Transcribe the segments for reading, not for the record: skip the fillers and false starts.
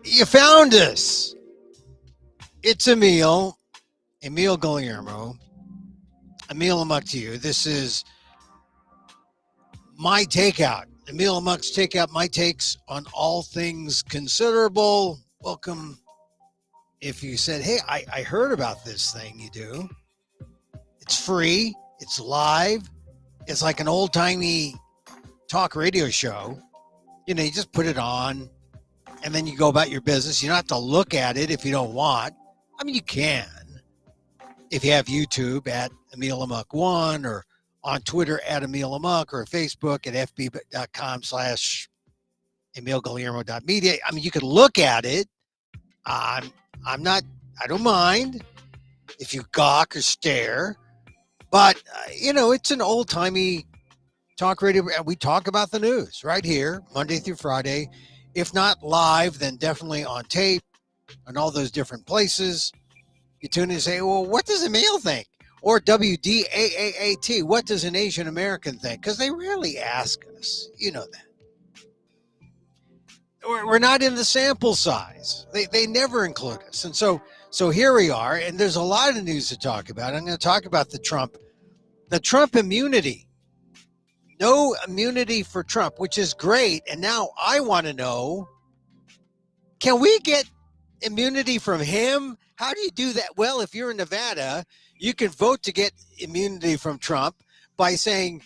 You found us. It's Emil Guillermo. Emil Amok to you. This is my takeout. Emil Amok's takeout, my takes on all things considerable. Welcome. If you said, hey, I heard about this thing you do. It's free. It's live. It's like an old-timey talk radio show. You know, you just put it on and then you go about your business. You don't have to look at it if you don't want. I mean, you can. If you have YouTube at Emil Amok 1 or on Twitter at Emil Amok or Facebook at fb.com/EmilGuillermo.media. I mean, you could look at it. I don't mind if you gawk or stare, but it's an old timey talk radio. We talk about the news right here, Monday through Friday. If not live, then definitely on tape and all those different places. You tune in and say, well, what does Emil think? Or WDAAAT, what does an Asian American think? Because they rarely ask us. You know that. We're not in the sample size. They never include us. And so here we are, and there's a lot of news to talk about. I'm going to talk about the Trump immunity. No immunity for Trump, which is great. And now I want to know, can we get immunity from him? How do you do that? Well, if you're in Nevada, you can vote to get immunity from Trump by saying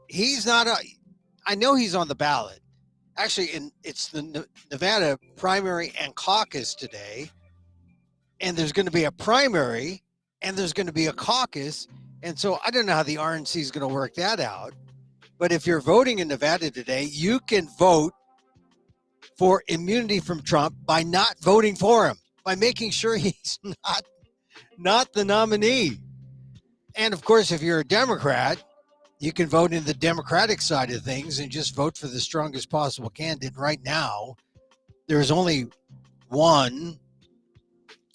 he's not I know he's on the ballot. Actually, it's the Nevada primary and caucus today. And there's going to be a primary and there's going to be a caucus. And so I don't know how the RNC is going to work that out. But if you're voting in Nevada today, you can vote for immunity from Trump by not voting for him, by making sure he's not the nominee. And of course, if you're a Democrat, you can vote in the Democratic side of things and just vote for the strongest possible candidate. Right now, there's only one.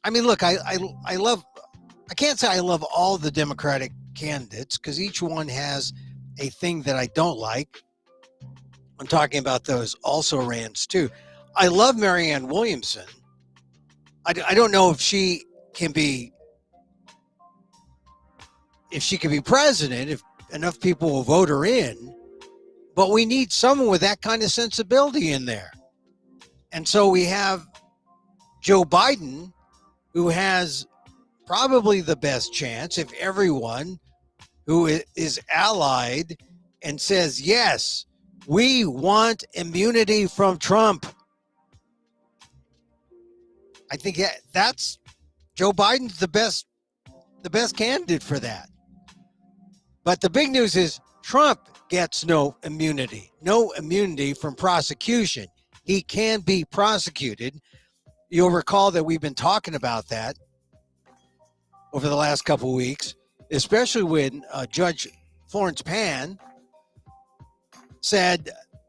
I mean, look, I can't say I love all the Democratic candidates because each one has a thing that I don't like. I'm talking about those also rans too. I love Marianne Williamson. I don't know if she can be president, if enough people will vote her in, but we need someone with that kind of sensibility in there. And so we have Joe Biden, who has probably the best chance if everyone who is allied and says, yes, we want immunity from Trump. I think that's Joe Biden's the best candidate for that. But the big news is Trump gets no immunity from prosecution. He can be prosecuted. You'll recall that we've been talking about that over the last couple of weeks, especially when Judge Florence Pan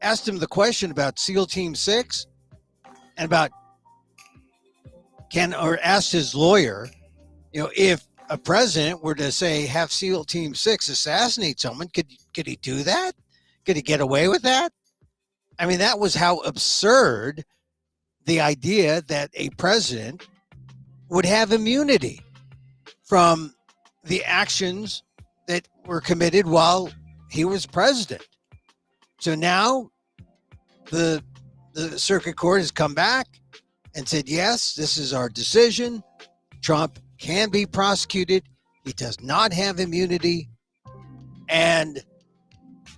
asked him the question about SEAL Team 6 and asked his lawyer, if a president were to say, have SEAL Team 6 assassinate someone, could he do that? Could he get away with that? I mean, that was how absurd the idea that a president would have immunity from the actions that were committed while he was president. So now the circuit court has come back and said, yes, this is our decision. Trump can be prosecuted. He does not have immunity. And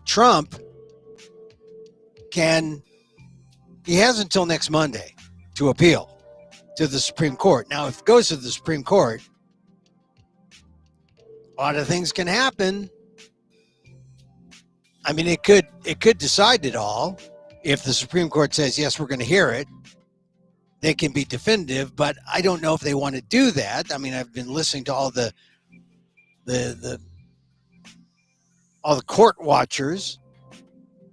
Trump he has until next Monday to appeal to the Supreme Court. Now, if it goes to the Supreme Court, a lot of things can happen. I mean, it could decide it all. If the Supreme Court says, yes, we're going to hear it, they can be definitive, but I don't know if they want to do that. I mean, I've been listening to all the court watchers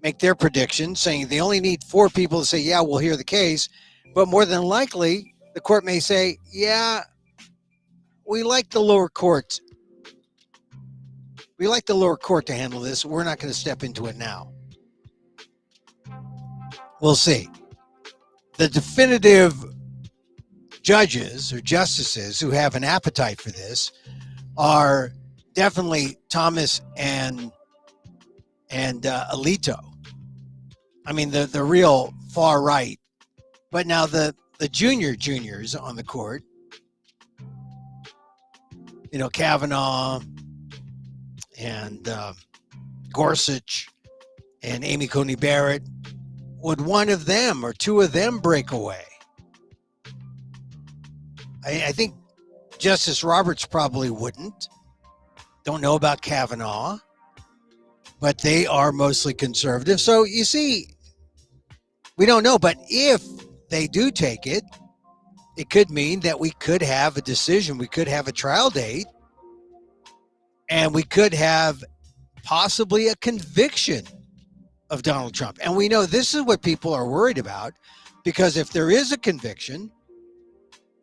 make their predictions, saying they only need 4 people to say, yeah, we'll hear the case. But more than likely, the court may say, yeah, we like the lower court. We like the lower court to handle this. We're not going to step into it now. We'll see. the definitive judges or justices who have an appetite for this are definitely Thomas and Alito. I mean, the real far right. But now the juniors on the court, Kavanaugh and Gorsuch and Amy Coney Barrett, would one of them or two of them break away? I think Justice Roberts probably wouldn't. Don't know about Kavanaugh, but they are mostly conservative. So you see, we don't know. But if they do take it, it could mean that we could have a decision. We could have a trial date, and we could have possibly a conviction of Donald Trump. And we know this is what people are worried about, because if there is a conviction,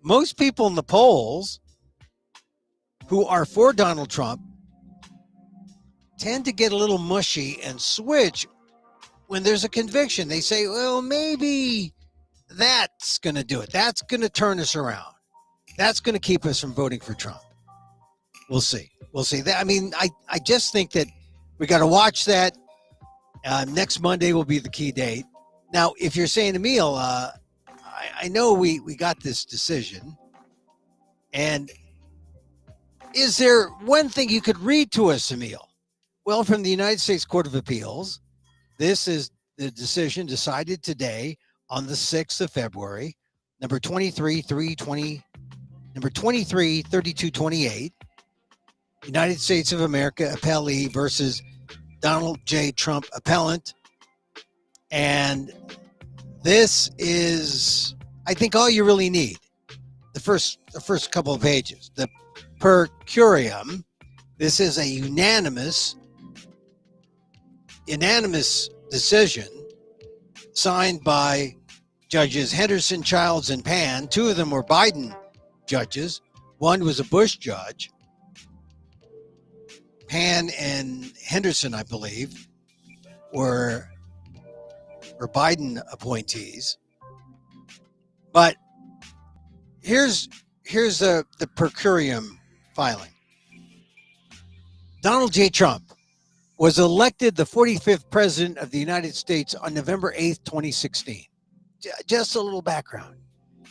most people in the polls who are for Donald Trump tend to get a little mushy and switch when there's a conviction. They say, well, maybe that's going to do it. That's going to turn us around. That's going to keep us from voting for Trump. We'll see. We'll see. I mean, I just think that we got to watch that. Next Monday will be the key date. Now, if you're saying, Emil, I know we got this decision, and is there one thing you could read to us, Emil? Well, from the United States Court of Appeals, this is the decision decided today on the 6th of February, number 233228, United States of America appellee versus Donald J. Trump appellant. And this is, I think, all you really need. The first couple of pages. The per curiam. This is a unanimous decision signed by Judges Henderson, Childs, and Pan. Two of them were Biden judges. One was a Bush judge. Pan and Henderson, I believe, were Biden appointees. But here's the per curiam filing. Donald J. Trump was elected the 45th president of the United States on November 8th, 2016. Just a little background.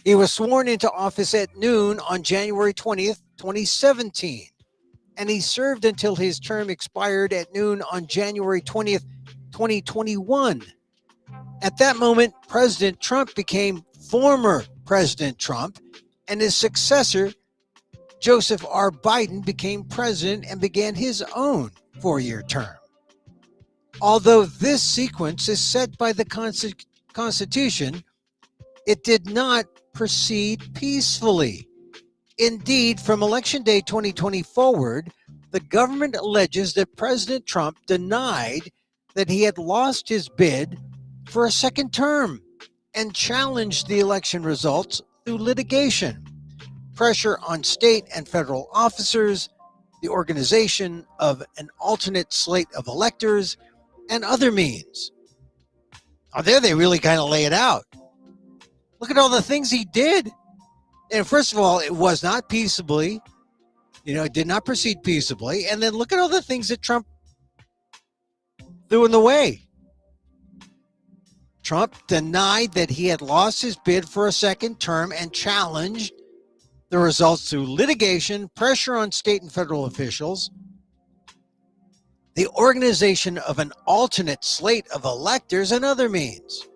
He was sworn into office at noon on January 20th, 2017. And he served until his term expired at noon on January 20th, 2021. At that moment, President Trump became former President Trump, and his successor, Joseph R. Biden, became president and began his own four-year term. Although this sequence is set by the Constitution, it did not proceed peacefully. Indeed, from Election Day 2020 forward, the government alleges that President Trump denied that he had lost his bid for a second term and challenged the election results through litigation, pressure on state and federal officers, the organization of an alternate slate of electors, and other means. Oh, there they really kind of lay it out. Look at all the things he did. And first of all, it was not peaceably. It did not proceed peaceably. And then look at all the things that Trump threw in the way. Trump denied that he had lost his bid for a second term and challenged the results through litigation, pressure on state and federal officials, the organization of an alternate slate of electors, and other means.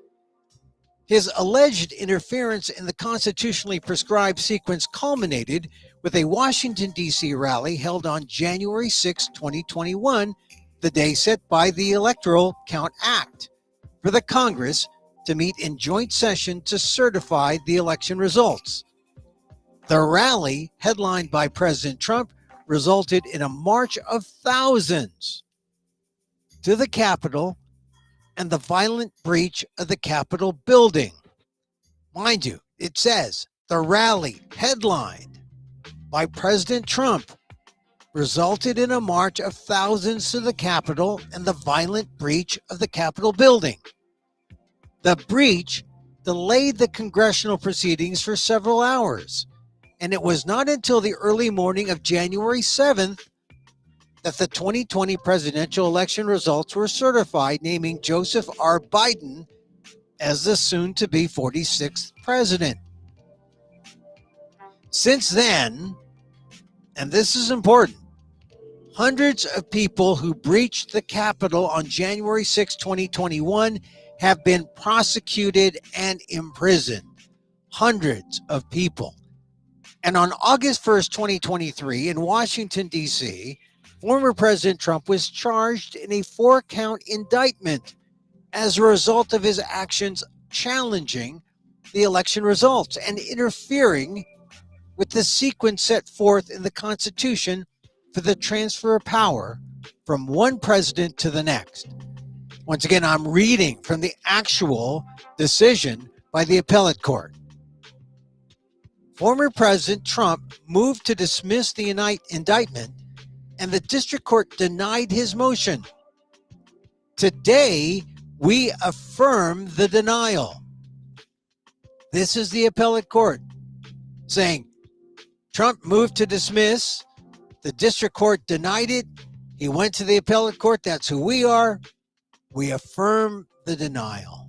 His alleged interference in the constitutionally prescribed sequence culminated with a Washington, D.C. rally held on January 6, 2021, the day set by the Electoral Count Act, for the Congress to meet in joint session to certify the election results. The rally, headlined by President Trump, resulted in a march of thousands to the Capitol and the violent breach of the Capitol building. Mind you, it says the rally, headlined by President Trump, resulted in a march of thousands to the Capitol and the violent breach of the Capitol building. The breach delayed the congressional proceedings for several hours. And it was not until the early morning of January 7th that the 2020 presidential election results were certified, naming Joseph R. Biden as the soon-to-be 46th president. Since then, and this is important, hundreds of people who breached the Capitol on January 6, 2021 have been prosecuted and imprisoned. Hundreds of people. And on August 1st, 2023, in Washington, D.C., former President Trump was charged in a 4-count indictment as a result of his actions challenging the election results and interfering with the sequence set forth in the Constitution for the transfer of power from one president to the next. Once again, I'm reading from the actual decision by the appellate court. Former President Trump moved to dismiss the indictment, and the district court denied his motion. Today, we affirm the denial. This is the appellate court saying Trump moved to dismiss. The district court denied it. He went to the appellate court. That's who we are. We affirm the denial.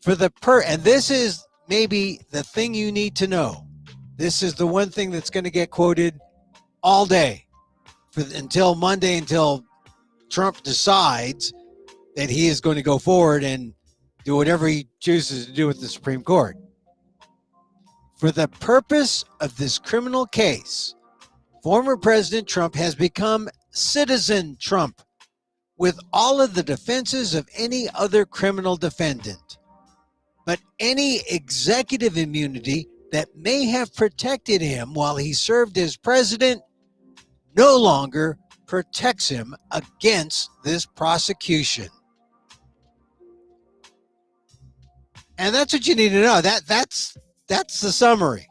And this is maybe the thing you need to know. This is the one thing that's going to get quoted all day until Monday, until Trump decides that he is going to go forward and do whatever he chooses to do with the Supreme Court. For the purpose of this criminal case, former President Trump has become Citizen Trump with all of the defenses of any other criminal defendant. But any executive immunity that may have protected him while he served as president no longer protects him against this prosecution. And that's what you need to know. That's the summary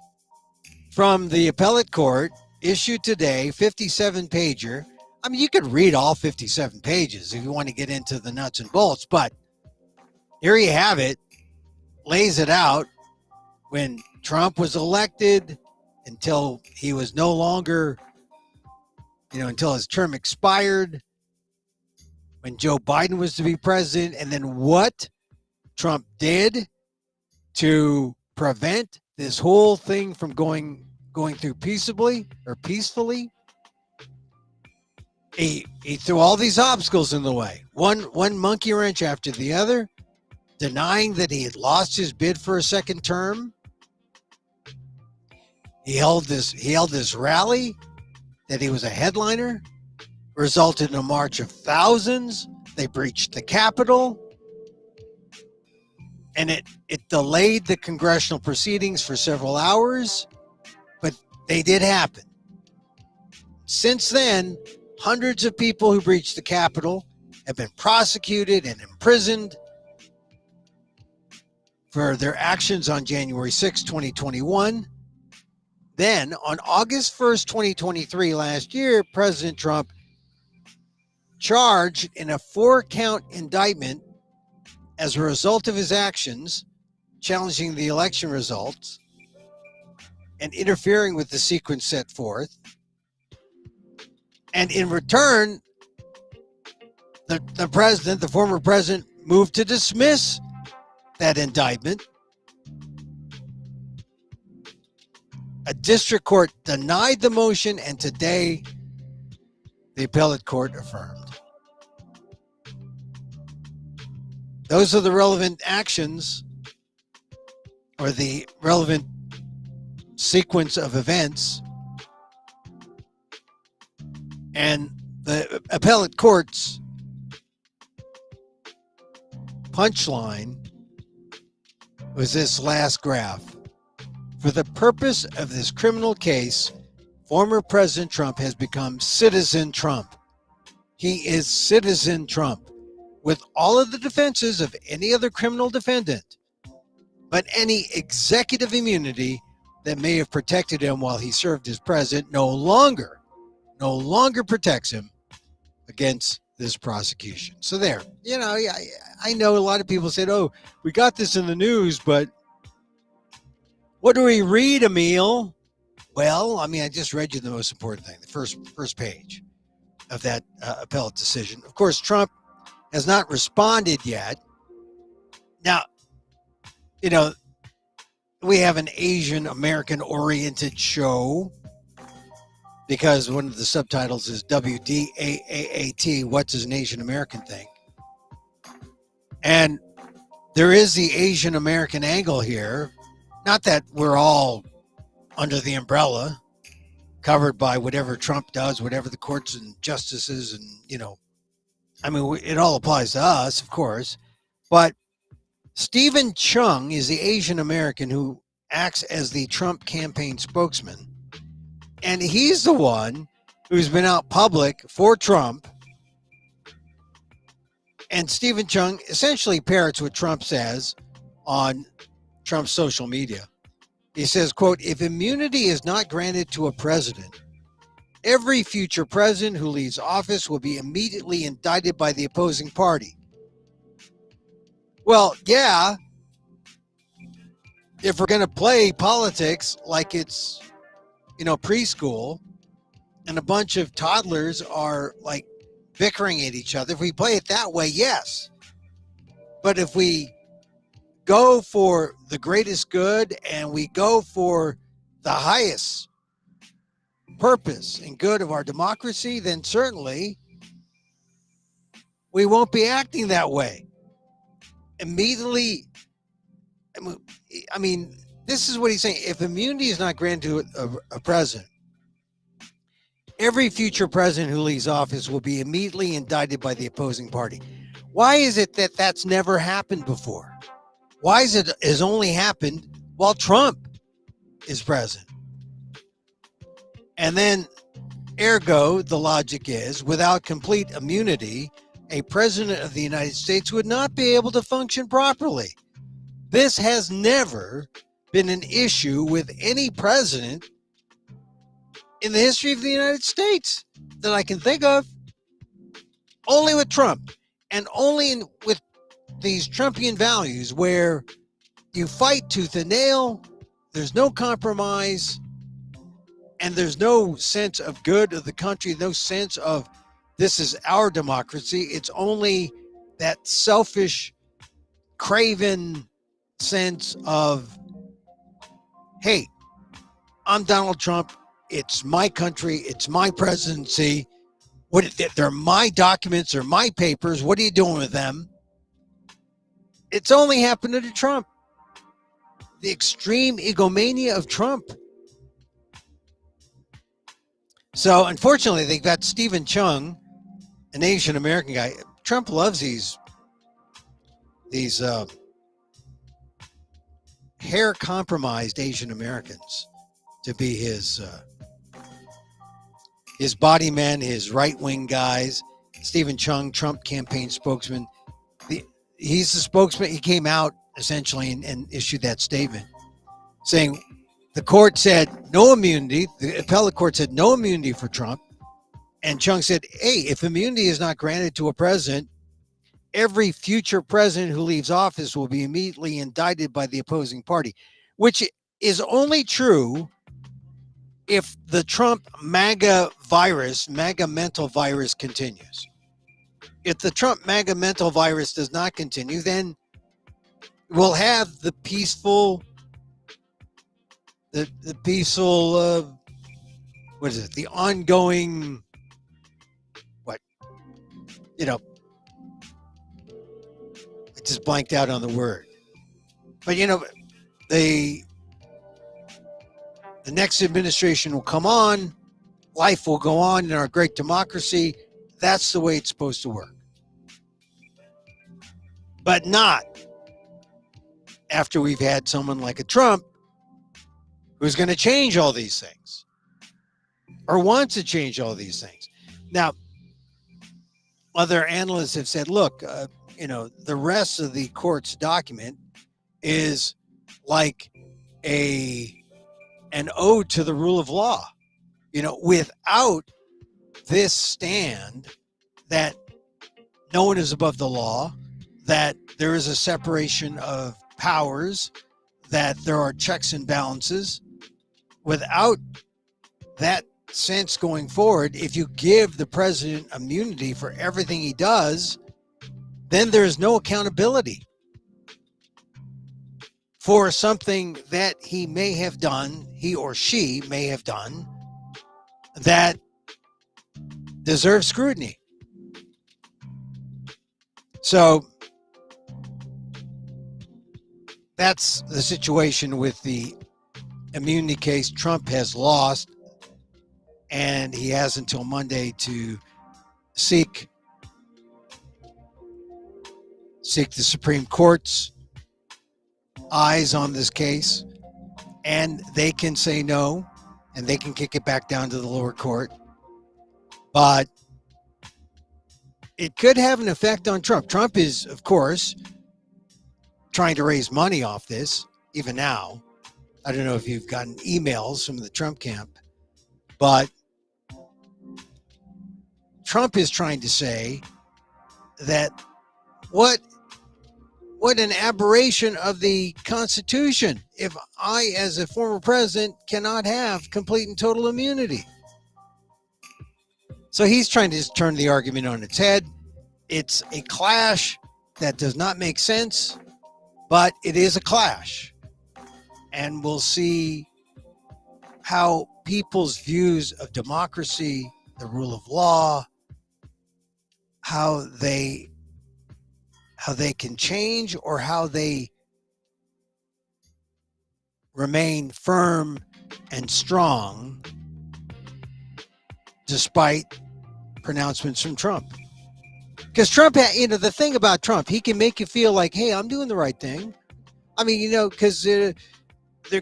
from the appellate court issued today, 57-pager. I mean, you could read all 57 pages if you want to get into the nuts and bolts, but here you have it. Lays it out when Trump was elected until he was no longer, until his term expired, when Joe Biden was to be president, and then what Trump did to prevent this whole thing from going through peacefully. He threw all these obstacles in the way, one monkey wrench after the other, denying that he had lost his bid for a second term. He held this rally that he was a headliner, resulted in a march of thousands. They breached the Capitol, and it delayed the congressional proceedings for several hours, but they did happen. Since then, hundreds of people who breached the Capitol have been prosecuted and imprisoned for their actions on January 6, 2021. Then, on August 1st, 2023, last year, President Trump charged in a 4-count indictment as a result of his actions challenging the election results and interfering with the sequence set forth. And in return, the former president, moved to dismiss that indictment. A district court denied the motion, and today the appellate court affirmed. Those are the relevant actions, or the relevant sequence of events. And the appellate court's punchline was this last graph. For the purpose of this criminal case, former President Trump has become Citizen Trump. He is Citizen Trump with all of the defenses of any other criminal defendant, but any executive immunity that may have protected him while he served as president no longer protects him against this prosecution. So there, I know a lot of people said, "Oh, we got this in the news," but what do we read, Emil? Well, I mean, I just read you the most important thing, the first page of that appellate decision. Of course, Trump has not responded yet. Now, we have an Asian American oriented show because one of the subtitles is WDAAT, what does an Asian American think? And there is the Asian American angle here. Not that we're all under the umbrella, covered by whatever Trump does, whatever the courts and justices and, it all applies to us, of course. But Stephen Chung is the Asian American who acts as the Trump campaign spokesman. And he's the one who's been out public for Trump. And Stephen Chung essentially parrots what Trump says on Trump's social media. He says, quote, "If immunity is not granted to a president, every future president who leaves office will be immediately indicted by the opposing party." Well, yeah, if we're going to play politics like it's, preschool and a bunch of toddlers are like bickering at each other, if we play it that way, yes. But if we go for the greatest good and we go for the highest purpose and good of our democracy, then certainly we won't be acting that way. Immediately, I mean, this is what he's saying. If immunity is not granted to a president, every future president who leaves office will be immediately indicted by the opposing party. Why is it that that's never happened before? Why is it has only happened while Trump is president? And then, ergo, the logic is, without complete immunity, a president of the United States would not be able to function properly. This has never been an issue with any president in the history of the United States that I can think of. Only with Trump, and only with these Trumpian values where you fight tooth and nail, there's no compromise, and there's no sense of good of the country, no sense of this is our democracy. It's only that selfish, craven sense of, hey, I'm Donald Trump. It's my country. It's my presidency. They're my documents. They're my papers. What are you doing with them? It's only happened to Trump. The extreme egomania of Trump. So, unfortunately, they got Stephen Chung, an Asian American guy. Trump loves these hair compromised Asian Americans to be his body men, his right wing guys. Stephen Chung, Trump campaign spokesman. He's the spokesman. He came out essentially and issued that statement saying the court said no immunity. The appellate court said no immunity for Trump. And Chung said, hey, if immunity is not granted to a president, every future president who leaves office will be immediately indicted by the opposing party, which is only true if the Trump MAGA mental virus continues. If the Trump MAGA mental virus does not continue, then we'll have the peaceful, the ongoing, I just blanked out on the word. But, the next administration will come on, life will go on in our great democracy. That's the way it's supposed to work. But not after we've had someone like a Trump who's going to change all these things or wants to change all these things. Now, other analysts have said, look, the rest of the court's document is like an ode to the rule of law. Without this stand that no one is above the law, that there is a separation of powers, that there are checks and balances. Without that sense going forward, if you give the president immunity for everything he does, then there's no accountability for something that he may have done, he or she may have done, that deserves scrutiny. So that's the situation with the immunity case. Trump has lost, and he has until Monday to seek the Supreme Court's eyes on this case, and they can say no, and they can kick it back down to the lower court. But it could have an effect on Trump. Trump is, of course, trying to raise money off this, even now. I don't know if you've gotten emails from the Trump camp, but Trump is trying to say that what an aberration of the Constitution if I, as a former president, cannot have complete and total immunity. So he's trying to just turn the argument on its head. It's a clash that does not make sense, but it is a clash. And we'll see how people's views of democracy, the rule of law, how they can change, or how they remain firm and strong despite pronouncements from Trump. Because Trump, the thing about Trump, he can make you feel like, hey, I'm doing the right thing. I mean, because they're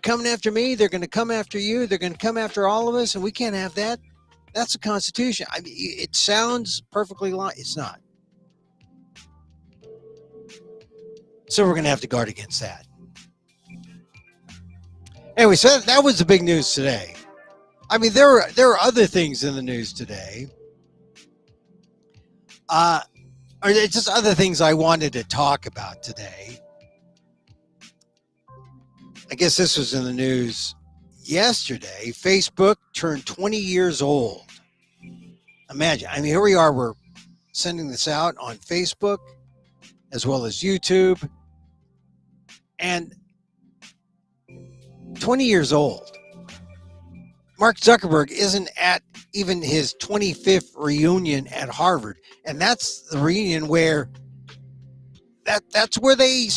coming after me, they're going to come after you, they're going to come after all of us, and we can't have that. That's the Constitution. I mean, it sounds perfectly like it's not. So we're going to have to guard against that. Anyway, so that was the big news today. I mean, there are other things in the news today. Or just other things I wanted to talk about today. I guess this was in the news yesterday. Facebook turned 20 years old. Imagine. I mean, here we are. We're sending this out on Facebook as well as YouTube. And 20 years old. Mark Zuckerberg isn't at even his 25th reunion at Harvard. And that's the reunion where that's where they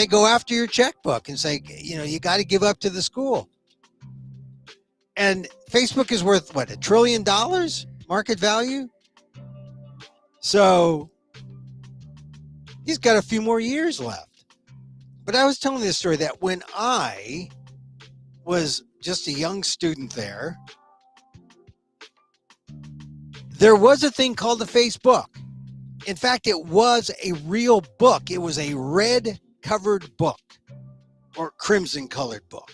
go after your checkbook and say, you got to give up to the school. And Facebook is worth, what, $1 trillion market value? So he's got a few more years left. But I was telling this story that when I was just a young student there was a thing called the Facebook. In fact, it was a real book. It was a red covered book or crimson colored book.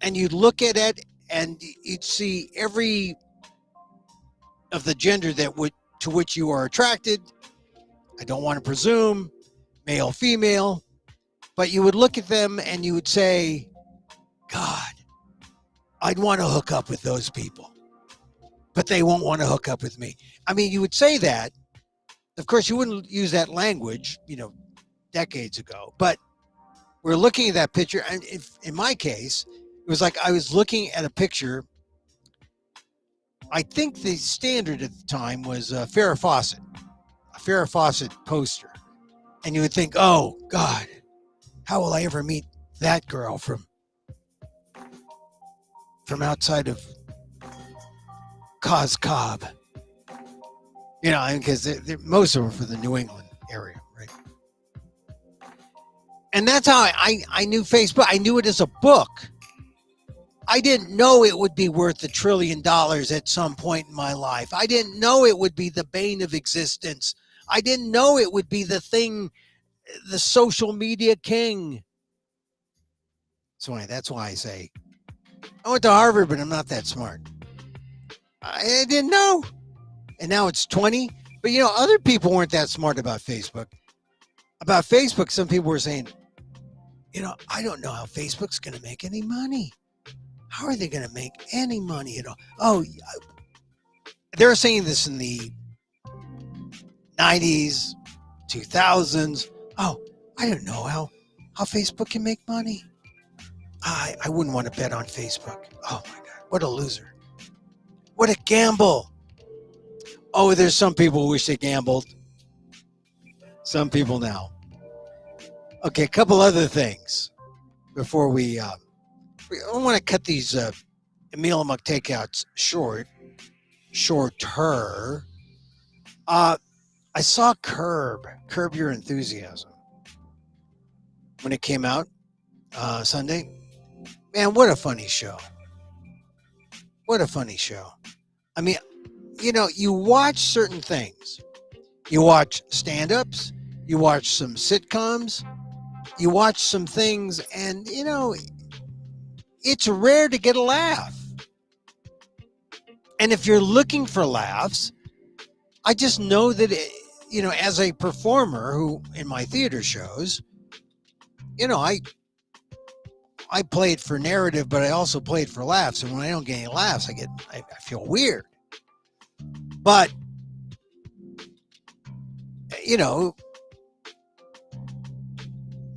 And you'd look at it and you'd see every of the gender to which you are attracted. I don't want to presume, male, female, but you would look at them and you would say, God, I'd want to hook up with those people, but they won't want to hook up with me. I mean, you would say that. Of course, you wouldn't use that language, decades ago, but we're looking at that picture. And in my case, it was like I was looking at a picture. I think the standard at the time was a Farrah Fawcett poster. And you would think, oh, God, how will I ever meet that girl from outside of Cos Cobb? Because most of them are for the New England area, right? And that's how I knew Facebook. I knew it as a book. I didn't know it would be worth $1 trillion at some point in my life. I didn't know it would be the bane of existence. I didn't know it would be the thing, the social media king. So that's why I say, I went to Harvard, but I'm not that smart. I didn't know. And now it's 20. But other people weren't that smart about Facebook. About Facebook, some people were saying, I don't know how Facebook's going to make any money. How are they going to make any money at all? Oh, they're saying this in the 90s, 2000s. Oh, I don't know how Facebook can make money. I wouldn't want to bet on Facebook. Oh my God, what a loser. What a gamble. Oh, there's some people who wish they gambled. Some people now. Okay, a couple other things before we want to cut these Emil Amok takeouts shorter. I saw Curb Your Enthusiasm when it came out Sunday. Man, what a funny show. What a funny show. I mean, you watch certain things. You watch stand-ups, you watch some sitcoms, you watch some things, and, it's rare to get a laugh. And if you're looking for laughs, I just know that, as a performer who in my theater shows, I played for narrative, but I also played for laughs. And when I don't get any laughs, I feel weird. But,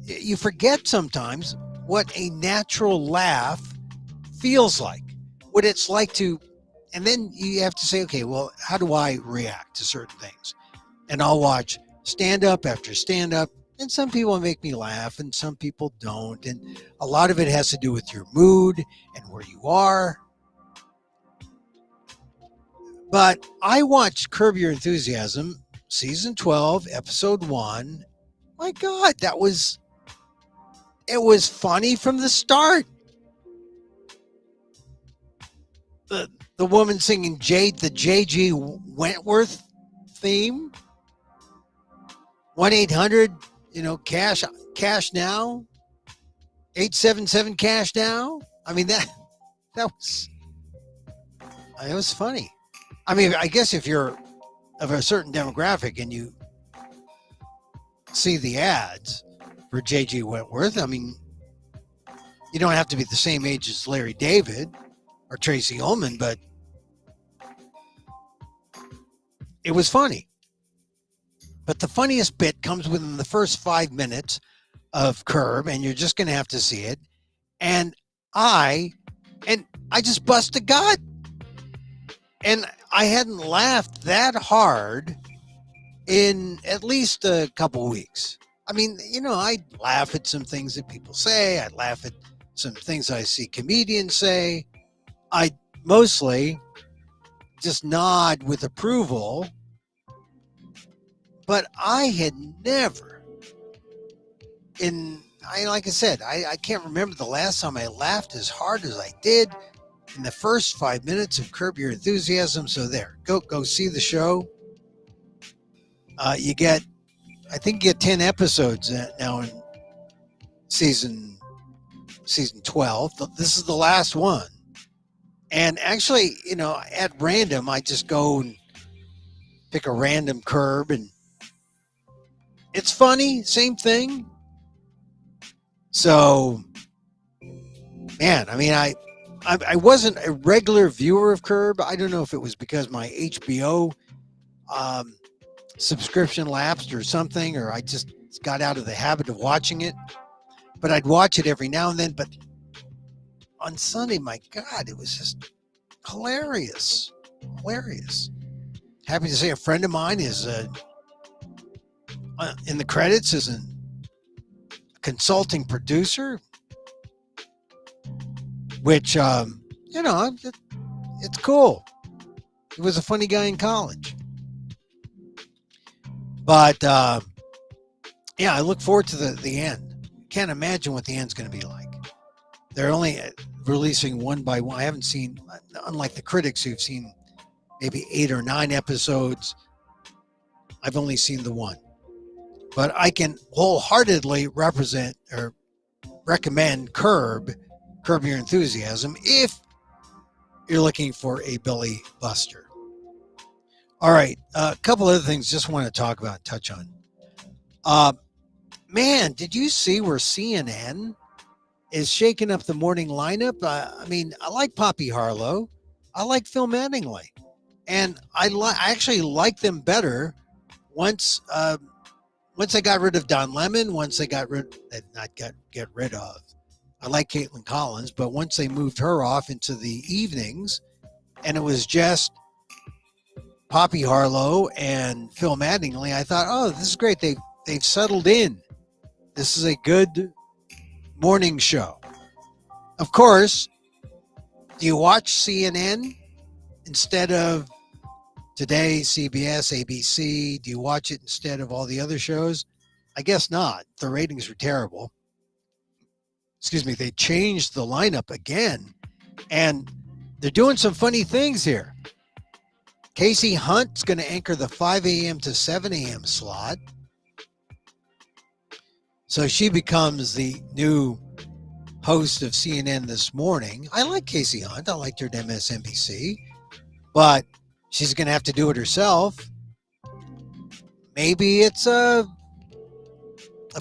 you forget sometimes what a natural laugh feels like, what it's like to, and then you have to say, okay, well, how do I react to certain things? And I'll watch stand up after stand up, and some people make me laugh and some people don't. And a lot of it has to do with your mood and where you are. But I watched Curb Your Enthusiasm, season 12, episode 1. My God, it was funny from the start. The woman singing the J.G. Wentworth theme. 1-800, cash now. 877 cash now. I mean, that was funny. I mean, I guess if you're of a certain demographic and you see the ads for J.G. Wentworth, I mean, you don't have to be the same age as Larry David or Tracy Ullman, but it was funny. But the funniest bit comes within the first 5 minutes of Curb, and you're just going to have to see it. And I just bust a gut. And I hadn't laughed that hard in at least a couple weeks. I mean, I laugh at some things that people say. I laugh at some things I see comedians say. I mostly just nod with approval. But I had never, like I said, I can't remember the last time I laughed as hard as I did in the first 5 minutes of Curb Your Enthusiasm. So there, go see the show. You get 10 episodes now in season 12. This is the last one. And actually, at random, I just go and pick a random Curb, and it's funny, same thing. So, man, I mean, I wasn't a regular viewer of Curb. I don't know if it was because my HBO subscription lapsed or something, or I just got out of the habit of watching it. But I'd watch it every now and then. But on Sunday, my God, it was just hilarious. Hilarious. Happy to say a friend of mine is in the credits as a consulting producer, which, it's cool. He was a funny guy in college. But, I look forward to the end. Can't imagine what the end's going to be like. They're only releasing one by one. I haven't seen, unlike the critics who've seen maybe 8 or 9 episodes, I've only seen the one. But I can wholeheartedly recommend Curb Your Enthusiasm if you're looking for a Billy Buster. All right. A couple other things just want to talk about and touch on. Uh, man, did you see where CNN is shaking up the morning lineup? I mean, I like Poppy Harlow. I like Phil Mattingly. And I actually like them better once once they got rid of Don Lemon, once they got rid not get rid of. I like Caitlin Collins, but once they moved her off into the evenings and it was just Poppy Harlow and Phil Mattingly, I thought, oh, this is great. They've settled in. This is a good morning show. Of course, do you watch CNN instead of Today, CBS, ABC? Do you watch it instead of all the other shows? I guess not. The ratings were terrible. Excuse me. They changed the lineup again, and they're doing some funny things here. Casey Hunt's going to anchor the 5 a.m. to 7 a.m. slot. So she becomes the new host of CNN this morning. I like Casey Hunt. I liked her at MSNBC, but she's going to have to do it herself. Maybe it's a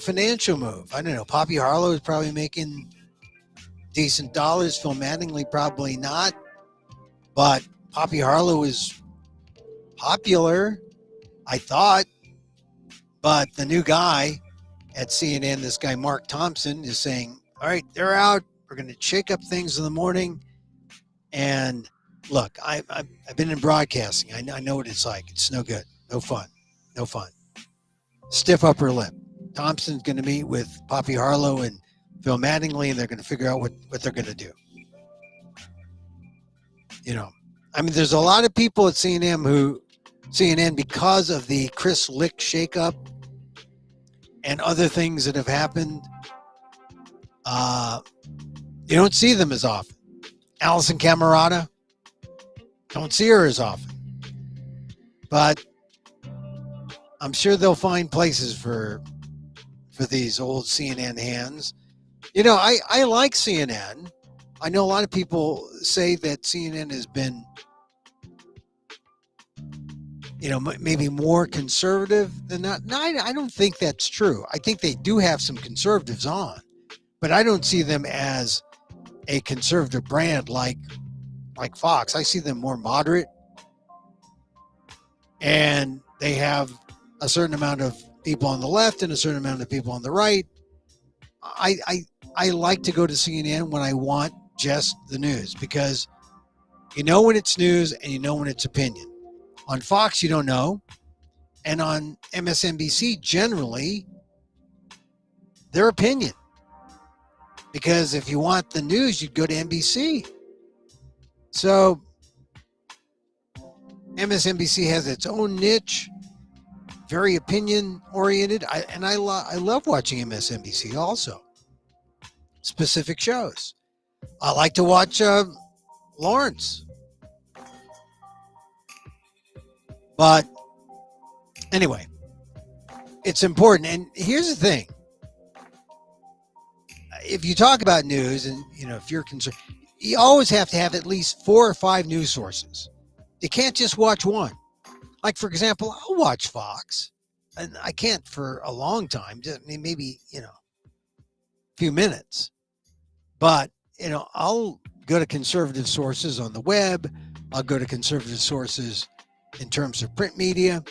financial move. I don't know. Poppy Harlow is probably making decent dollars. Phil Mattingly probably not. But Poppy Harlow is popular, I thought. But the new guy at CNN, this guy Mark Thompson, is saying, all right, they're out. We're going to shake up things in the morning. And look, I've been in broadcasting. I know what it's like. It's no good. No fun. No fun. Stiff upper lip. Thompson's going to meet with Poppy Harlow and Phil Mattingly, and they're going to figure out what they're going to do. You know, I mean, there's a lot of people at CNN because of the Chris Lick shakeup and other things that have happened. You don't see them as often. Allison Camerata, don't see her as often. But I'm sure they'll find places for these old CNN hands. You know, I like CNN. I know a lot of people say that CNN has been, you know, maybe more conservative than that. No, I don't think that's true. I think they do have some conservatives on, but I don't see them as a conservative brand like Fox. I see them more moderate, and they have a certain amount of people on the left and a certain amount of people on the right. I like to go to CNN when I want just the news, because you know when it's news and you know when it's opinion. On Fox, you don't know. And on MSNBC, generally, their opinion. Because if you want the news, you'd go to NBC. So MSNBC has its own niche, very opinion oriented. I love watching MSNBC also. Specific shows. I like to watch Lawrence. But anyway, it's important. And here's the thing. If you talk about news and, you know, if you're concerned, you always have to have at least 4 or 5 news sources. You can't just watch one. Like, for example, I'll watch Fox, and I can't for a long time, just maybe, you know, a few minutes. But, you know, I'll go to conservative sources on the web. I'll go to conservative sources in terms of print media.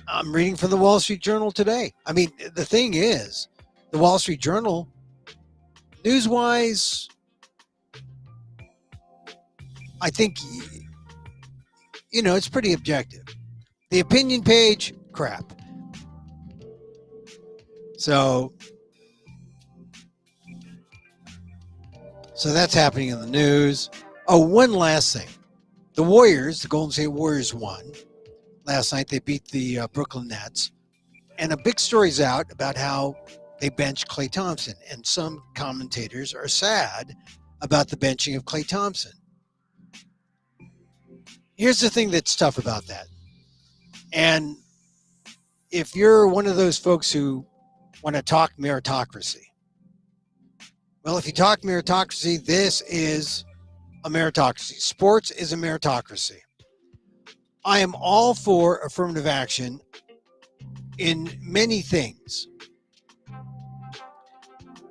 I'm reading from the Wall Street Journal today. I mean, the thing is, the Wall Street Journal, news-wise, I think, you know, it's pretty objective. The opinion page, crap. So that's happening in the news. Oh, one last thing. The Warriors, the Golden State Warriors won last night. They beat the Brooklyn Nets. And a big story's out about how they benched Klay Thompson. And some commentators are sad about the benching of Klay Thompson. Here's the thing that's tough about that. And if you're one of those folks who want to talk meritocracy, well, if you talk meritocracy, this is a meritocracy. Sports is a meritocracy. I am all for affirmative action in many things.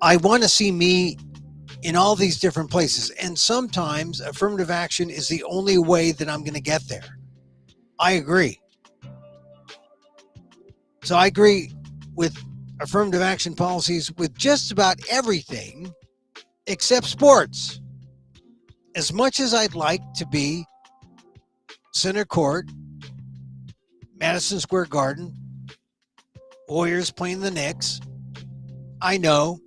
I want to see me in all these different places. And sometimes affirmative action is the only way that I'm going to get there. I agree. So I agree with affirmative action policies with just about everything except sports. As much as I'd like to be center court, Madison Square Garden, Warriors playing the Knicks, I know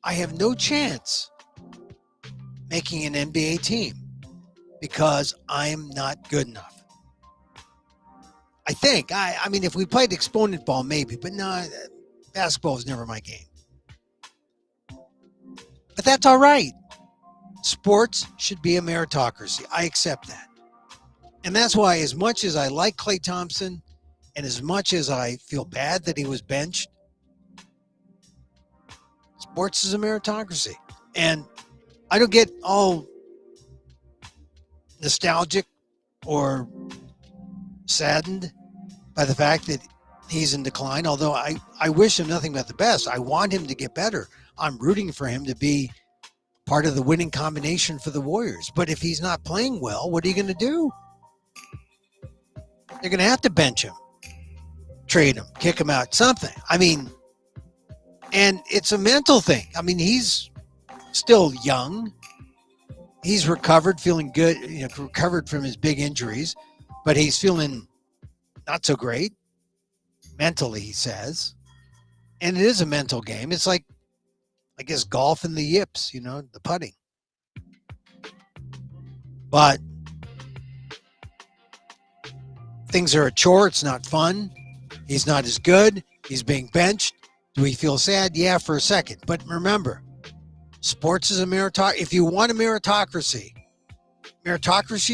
I have no chance making an NBA team because I'm not good enough. I think. I mean, if we played exponent ball, maybe, but no, basketball is never my game. But that's all right. Sports should be a meritocracy. I accept that. And that's why, as much as I like Klay Thompson and as much as I feel bad that he was benched, sports is a meritocracy. And I don't get all nostalgic or saddened by the fact that he's in decline, although I wish him nothing but the best. I want him to get better. I'm rooting for him to be part of the winning combination for the Warriors. But if he's not playing well, what are you going to do? They're going to have to bench him, trade him, kick him out, something. I mean, and it's a mental thing. I mean, he's still young. He's recovered, feeling good, recovered from his big injuries, but he's feeling not so great mentally, he says. And it is a mental game. It's like, I guess, golf and the yips, the putting. But things are a chore. It's not fun. He's not as good. He's being benched. Do we feel sad? Yeah, for a second. But remember, sports is a meritocracy. If you want a meritocracy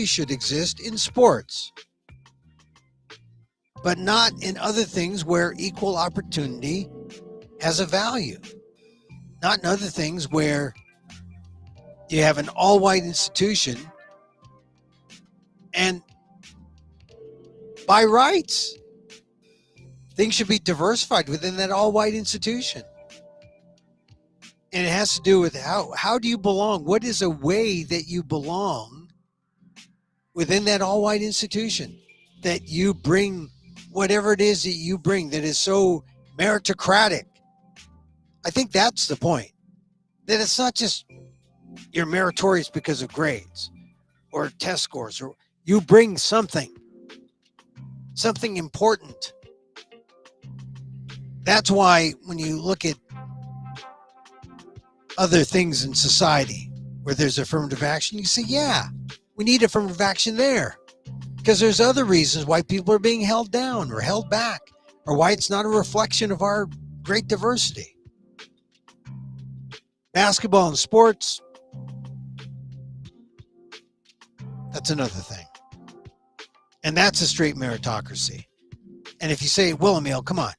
should exist in sports, but not in other things where equal opportunity has a value. Not in other things where you have an all-white institution and by rights, things should be diversified within that all-white institution. And it has to do with how do you belong? What is a way that you belong within that all-white institution? That you bring whatever it is that you bring that is so meritocratic. I think that's the point. That it's not just you're meritorious because of grades or test scores, or you bring something important. That's why when you look at other things in society where there's affirmative action, you say, yeah, we need affirmative action there. Because there's other reasons why people are being held down or held back, or why it's not a reflection of our great diversity. Basketball and sports, that's another thing. And that's a straight meritocracy. And if you say, well, Emil, come on.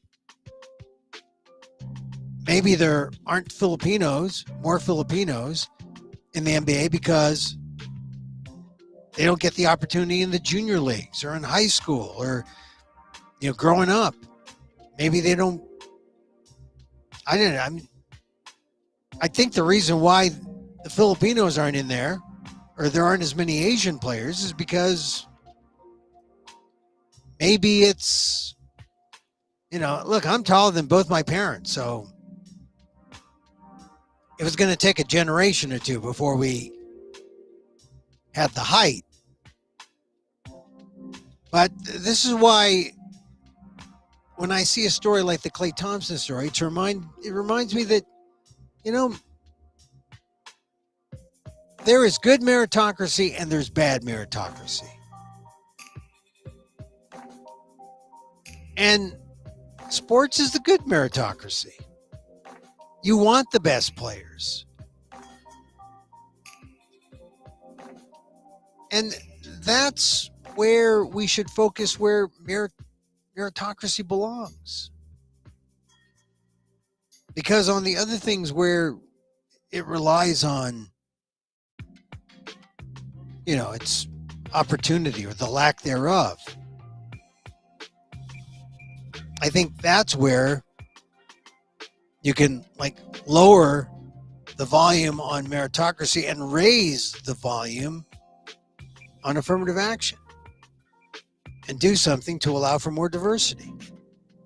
Maybe there aren't more Filipinos in the NBA because they don't get the opportunity in the junior leagues or in high school or, growing up. Maybe they don't. I think the reason why the Filipinos aren't in there or there aren't as many Asian players is because maybe it's, look, I'm taller than both my parents. So it was going to take a generation or two before we had the height. But this is why when I see a story like the Klay Thompson story, it reminds me that, there is good meritocracy and there's bad meritocracy. And sports is the good meritocracy. You want the best players. And that's where we should focus, where meritocracy belongs. Because on the other things where it relies on, it's opportunity or the lack thereof, I think that's where you can like lower the volume on meritocracy and raise the volume on affirmative action and do something to allow for more diversity.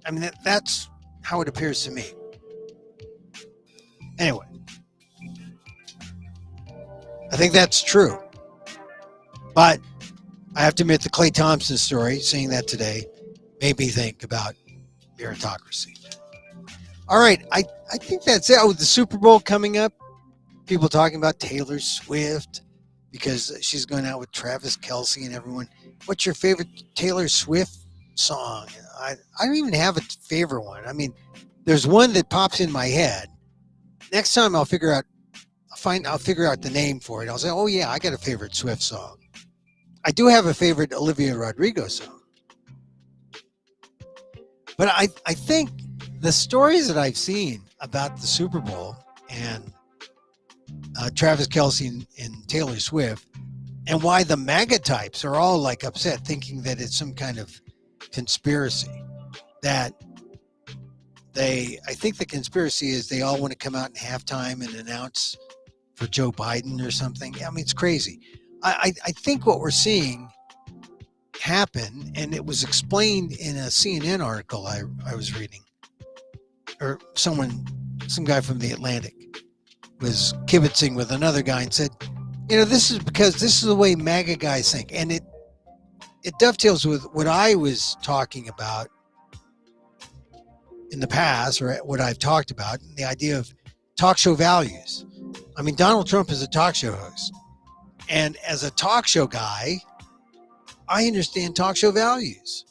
I mean, that's how it appears to me. Anyway, I think that's true. But I have to admit the Klay Thompson story, seeing that today, made me think about meritocracy. All right, I think that's it. Oh, the Super Bowl coming up. People talking about Taylor Swift because she's going out with Travis Kelce and everyone. What's your favorite Taylor Swift song? I don't even have a favorite one. I mean, there's one that pops in my head. Next time I'll figure out the name for it. I'll say, oh yeah, I got a favorite Swift song. I do have a favorite Olivia Rodrigo song. But I think the stories that I've seen about the Super Bowl and Travis Kelce and Taylor Swift, and why the MAGA types are all like upset, thinking that it's some kind of conspiracy. That I think the conspiracy is they all want to come out in halftime and announce for Joe Biden or something. I mean, it's crazy. I think what we're seeing happen, and it was explained in a CNN article I was reading, or some guy from the Atlantic was kibitzing with another guy and said, this is because this is the way MAGA guys think. And it dovetails with what I was talking about in the past, or what I've talked about, the idea of talk show values. I mean, Donald Trump is a talk show host. And as a talk show guy, I understand talk show values.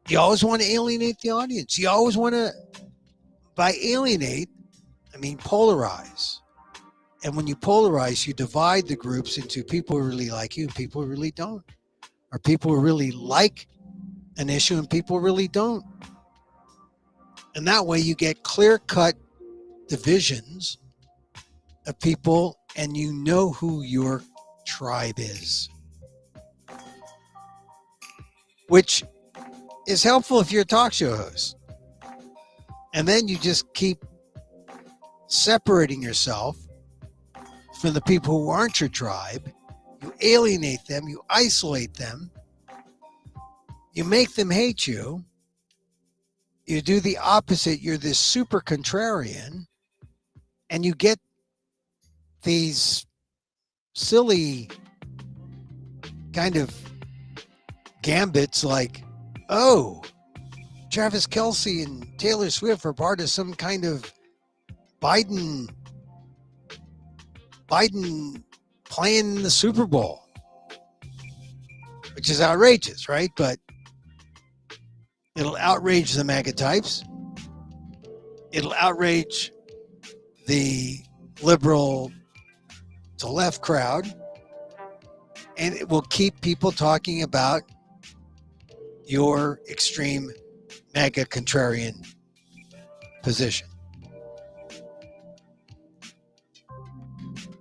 You always want to alienate the audience. You always want to, by alienate, I mean polarize. And when you polarize, you divide the groups into people who really like you and people who really don't. Or people who really like an issue and people who really don't. And that way you get clear-cut divisions of people, and you know who your tribe is. Which is helpful if you're a talk show host. And then you just keep separating yourself from the people who aren't your tribe. You alienate them, you isolate them, you make them hate you. You do the opposite. You're this super contrarian, and you get these silly kind of gambits like, oh, Travis Kelce and Taylor Swift are part of some kind of Biden playing in the Super Bowl, which is outrageous, right? But it'll outrage the MAGA types. It'll outrage the liberal to left crowd. And it will keep people talking about your extreme MAGA contrarian position.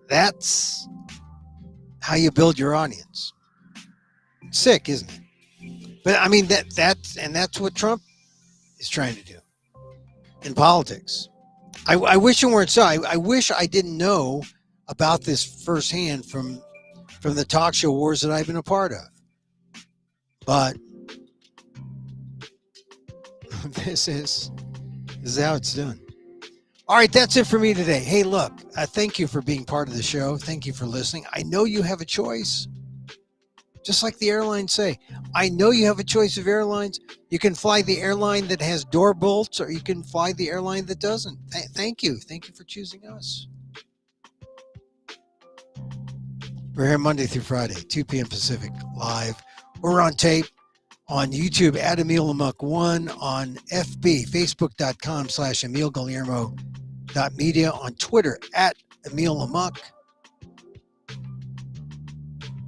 That's how you build your audience. Sick, isn't it? But I mean, that's what Trump is trying to do in politics. I wish it weren't so. I wish I didn't know about this firsthand from the talk show wars that I've been a part of. But this is how it's done. All right, that's it for me today. Hey, look, thank you for being part of the show. Thank you for listening. I know you have a choice. Just like the airlines say, I know you have a choice of airlines. You can fly the airline that has door bolts, or you can fly the airline that doesn't. Thank you. Thank you for choosing us. We're here Monday through Friday, 2 p.m. Pacific, live. We're on tape on YouTube at Emil Amok 1, on FB, facebook.com/EmilGuillermo.media, on Twitter at Emil Amok.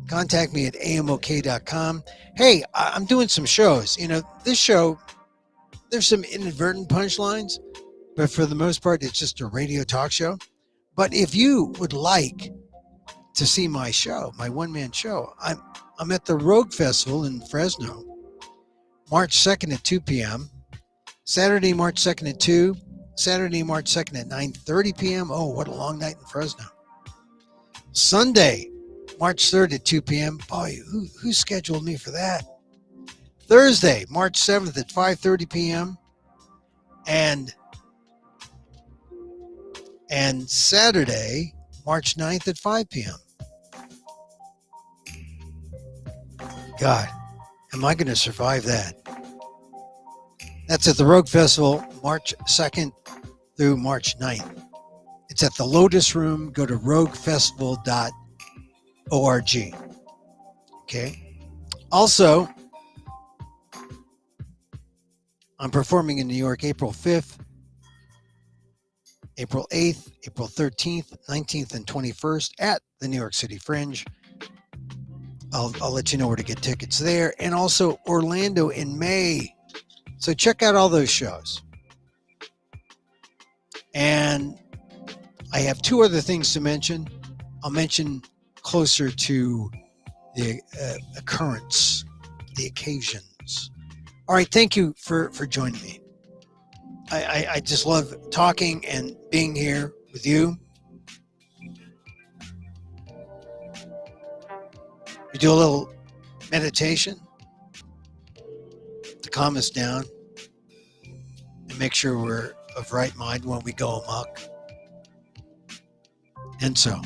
Contact me at amok.com. Hey, I'm doing some shows. This show, there's some inadvertent punchlines, but for the most part, it's just a radio talk show. But if you would like to see my show, my one-man show, I'm at the Rogue Festival in Fresno, March 2nd at 2 p.m. Saturday, March 2nd at 2. Saturday, March 2nd at 9:30 p.m. Oh, what a long night in Fresno. Sunday, March 3rd at 2 p.m. Boy, who scheduled me for that? Thursday, March 7th at 5:30 p.m. And Saturday, March 9th at 5 p.m. God, am I going to survive that? That's at the Rogue Festival, March 2nd through March 9th. It's at the Lotus Room. Go to roguefestival.org. Okay. Also, I'm performing in New York April 5th, April 8th, April 13th, 19th, and 21st at the New York City Fringe. I'll let you know where to get tickets there. And also Orlando in May. So check out all those shows. And I have two other things to mention. I'll mention closer to the occurrence, the occasions. All right, thank you for joining me. I just love talking and being here with you. We do a little meditation to calm us down and make sure we're of right mind when we go amok. And so,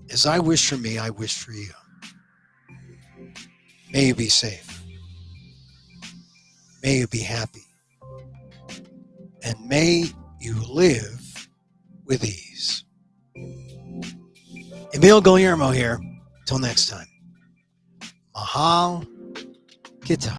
as I wish for me, I wish for you. May you be safe. May you be happy. And may you live with ease. Emil Guillermo here. Till next time. Mahal Kita.